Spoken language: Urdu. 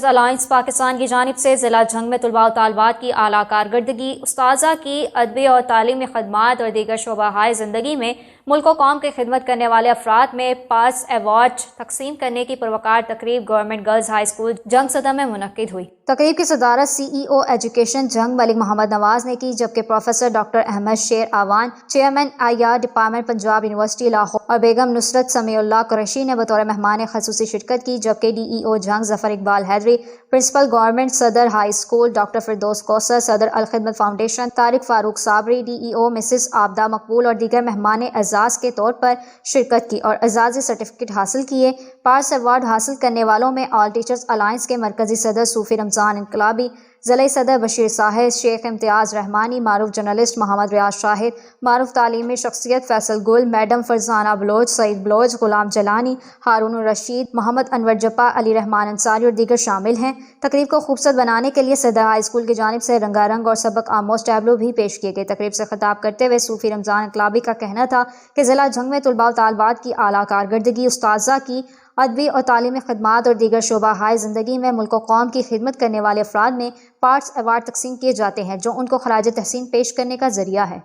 الائنس پاکستان کی جانب سے ضلع جھنگ میں طلباء و طالبات کی اعلیٰ کارکردگی، اساتذہ کی ادبی اور تعلیمی خدمات اور دیگر شعبہ ہائے زندگی میں ملک و قوم کی خدمت کرنے والے افراد میں پاس ایوارڈ تقسیم کرنے کی پروقار تقریب government girls high school Jhang صدر میں منعقد ہوئی۔ تقریب کی صدارت سی ای او ایجوکیشن جھنگ ملک محمد نواز نے کی، جبکہ professor doctor Ahmad Sher Awan, chairman I R department Punjab University Lahore, اور بیگم نصرت سمیع اللہ قریشی نے بطور مہمان خصوصی شرکت کی، جبکہ ڈی ای او جھنگ ظفر اقبال حیدری، پرنسپل گورنمنٹ صدر ہائی اسکول ڈاکٹر فردوس کوثر، صدر الخدمت فاؤنڈیشن طارق فاروق صابری، ڈی ای او مسز عابدہ مقبول اور دیگر مہمان اعزاز کے طور پر شرکت کی اور اعزازی سرٹیفکیٹ حاصل کیے۔ پارس ایوارڈ حاصل کرنے والوں میں آل ٹیچرز الائنس کے مرکزی صدر صوفی رمضان انقلابی، ضلعی صدر بشیر صاحب، شیخ امتیاز رحمانی، معروف جرنلسٹ محمد ریاض شاہد، معروف تعلیمی شخصیت فیصل گل، میڈم فرزانہ بلوچ، سعید بلوچ، غلام جلانی، ہارون الرشید، محمد انور جپا، علی رحمان انصاری اور دیگر شامل ہیں۔ تقریب کو خوبصورت بنانے کے لیے صدر ہائی اسکول کی جانب سے رنگا رنگ اور سبق آموز ٹیبلو بھی پیش کیے گئے۔ تقریب سے خطاب کرتے ہوئے صوفی رمضان انقلابی کا کہنا تھا کہ ضلع جھنگ میں طلباء و طالبات کی اعلیٰ کارکردگی، اساتذہ کی ادبی اور تعلیمی خدمات اور دیگر شعبہ ہائے زندگی میں ملک و قوم کی خدمت کرنے والے افراد میں پارس ایوارڈ تقسیم کیے جاتے ہیں، جو ان کو خراج تحسین پیش کرنے کا ذریعہ ہے۔